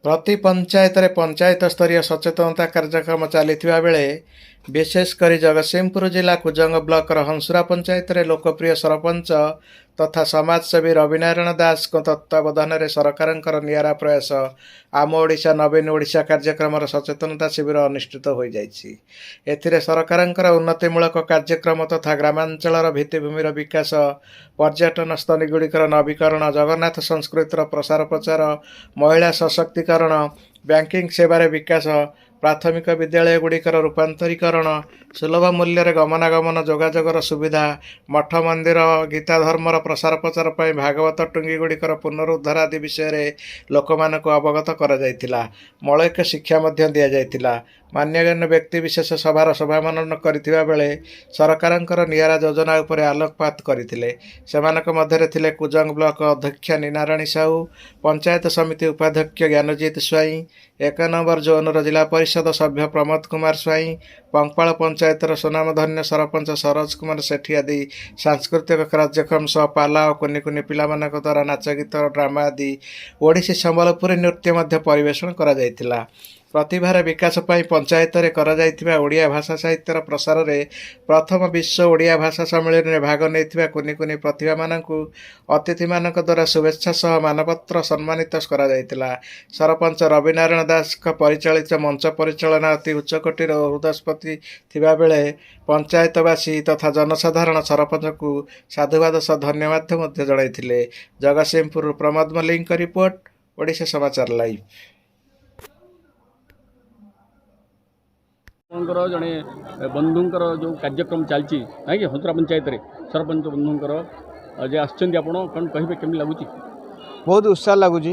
प्रति पंचायत रे पंचायत स्तरीय सचेतनता कार्यक्रम चलता बेले विशेषकर जगतसिंहपुर जिला कुजंग ब्लॉक हंसुरा पंचायत रे लोकप्रिय सरपंच तथा समाजसेवी रविनारायण दास तत्वावधान में सरकार निरा प्रयास आम ओडिशा नवीन ओडिशा कार्यक्रम सचेतनता शिविर अनुष्ठित हो जाए। सरकार उन्नतिमूलक कार्यक्रम तथा ग्रामांचल भित्तिभूमि विकास पर्यटन स्थलीगुड़िकर नवीकरण जगन्नाथ संस्कृतिर प्रसार प्रचार महिला सशक्तिकरण बैंकिंग सेवार विकास प्राथमिक विद्यालय गुड़िकर रूपांतरीकरण सुलभ मूल्य गमनागमन जोगाजोगर सुविधा मठ मंदिर गीता धर्मर प्रसार प्रचार पर भागवत टुंगी गुड़िकर पुनरुद्धार आदि विषय लोक अवगत कर मौलिक शिक्षा दि मान्यगण्य व्यक्तिविशेष सभार सभामान करथिबा बेले सरकार निरा योजना उपरे आलोकपात करथिले। सेमानक मध्यरे थिले कुजंग ब्लॉक अध्यक्ष नीनाराणी साहू, पंचायत समिति उपाध्यक्ष ज्ञानजीत स्वाई, 1 नंबर जोनर जिला परिषद सभ्य प्रमोद कुमार स्वाई, पंकपाल पंचायतर सुनामधन्य सरपंच सरोज कुमार सेठी आदि सांस्कृतिक कार्यक्रम सह पाला और कुनि कुनि पिलामानक द्वारा नाच गीत ड्रामा आदि ओडिसी संबलपुरी नृत्य परिवेषण करा जायतिला। प्रतिभार विकास पाई पंचायत रे करा जायतिबा ओडिया भाषा साहित्यर प्रसार रे प्रथम विश्व ओडिया भाषा सम्मेलन में भाग नैथिबा कुनि कुनि प्रतिभा मानकु अतिथि मानक द्वारा शुभेच्छा सह मानपत्र सम्मानित करा जायतिला। सरपंच रविनारायण दास का परिचालित मंच परिचालना अति उच्चकोटीर हृदयस्पति थिबा बेले पंचायतवासी तथा जनसाधारण सरपंच को साधुवाद सह धन्यवाद मध्य जणाइथिले। जगतसिंहपुर प्रमोद मल्लिक रिपोर्ट, ओडिशा समाचार लाइव। जड़े बंधुंकर जो कार्यक्रम चलती ना कि हंसुरा पंचायत रे सरपंच बंधुंकर जे आछन आपण कौन कहे केमी लगुच? बहुत उत्साह लगुच।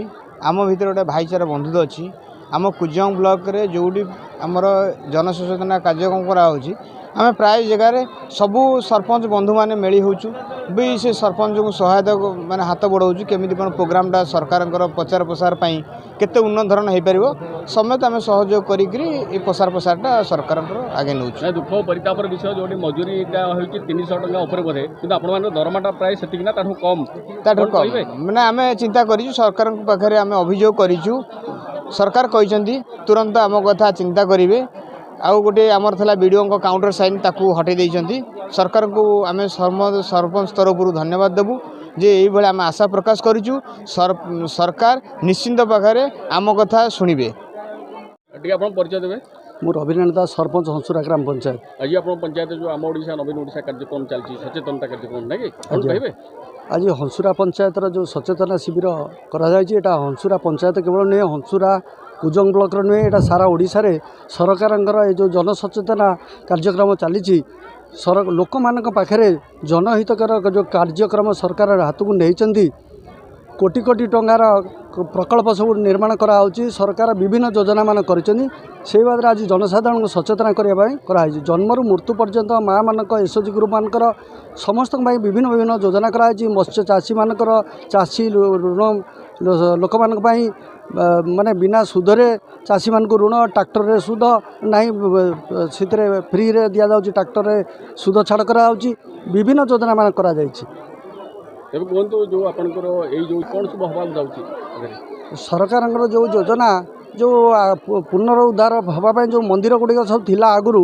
आम भीतर गोटे भाईचारा बंधुत्व अच्छी। आम कुजंग ब्लॉक रे जोड़ी आमर जनसचेतना कार्यक्रम कराऊँच आम प्राय जगार सबू सरपंच बंधु मैंने मेली होचु भी से सरपंच को सहायता माने हाथ बढ़ाऊँ केमी कौन प्रोग्रामटा सरकार प्रचार प्रसार केते उन्नत धरण हो पार समेत आम सहयोग कर प्रसार प्रसारटा सरकार आगे नौ। दुख परितापर विषय जो मजूरी 300 टका उपर बोधे कि आपण दरमाटा प्राय से कम मैंने आम चिंता कर सरकार पाखे आम अभियोग करूँ। सरकार कहते तुरंत आम कथा चिंता करेंगे। आउ गोटे आमर था वीडियो काउंटर साइन ताकू हटे देइछंती। सरकार को आम सरपंच तरफ धन्यवाद देबू जे यही भाई आम आशा प्रकाश करूँ सरकार निश्चिंत पाखे आम कथा शुणवे। परिचय देवे। मु रविनारायण दास सरपंच हंसुरा ग्राम पंचायत। आज आप पंचायत जो आम ओडिशा नवीन ओडिशा कार्यक्रम चलती सचेतनता कार्यक्रम ना कि कहे आज हंसुरा पंचायत जो सचेतना शिविर करा हंसुरा पंचायत केवल नुहे हंसुरा कुजंग ब्लॉक नुहे यहाँ सारा ओडिशा रे सरकार जो जनसचेतना कार्यक्रम चली लोक मान पाखे जनहितकर जो कार्यक्रम सरकार हाथ को नहीं कोटी कोटी टंकार प्रकल्प सब निर्माण कराऊँच। सरकार विभिन्न योजना मान कर बाद आज जनसाधारण को सचेतना करने जन्मरू मृत्यु पर्यंत माँ मानक एसएचजी ग्रुप मानकर समस्त विभिन्न विभिन्न योजना कराई। मत्स्य चाषी मानकर चाषी ऋण लोक माने बिना सुधरे चाषी मान ऋण ट्रैक्टर रे सुध नहीं फ्री रे दिया जाउची ट्रैक्टर रे सुध छाड़ कराऊँच विभिन्न योजना मान करा जायछि। तेज कहतु जो आपंकर जो कौन सब हवा जाऊँगी सरकार जो योजना जो पुनरुद्धार हाँपाई जो मंदिर गुड़िक सब थिला आगुरी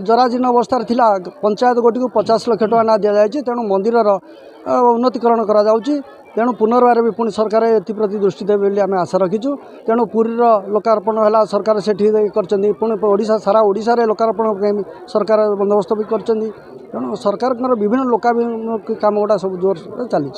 जराजीर्ण अवस्था थिला पंचायत गोटी को 50 लाख टका ना दि जाए तेणु मंदिर उन्नतीकरण करा जाउची। तेणु पुनर्बार भी पुणी सरकार एप्रति दृष्टि देवे बोली आम आशा रखीचु। तेणु पुरीर लोकार्पण है सरकार से पुणी ओडिशा सारा ओडिशा रे लोकार्पण सरकार बंदोबस्त भी कर। तेणु सरकार विभिन्न लोकाभिमुखी काम गुड़ा सब जोर चली।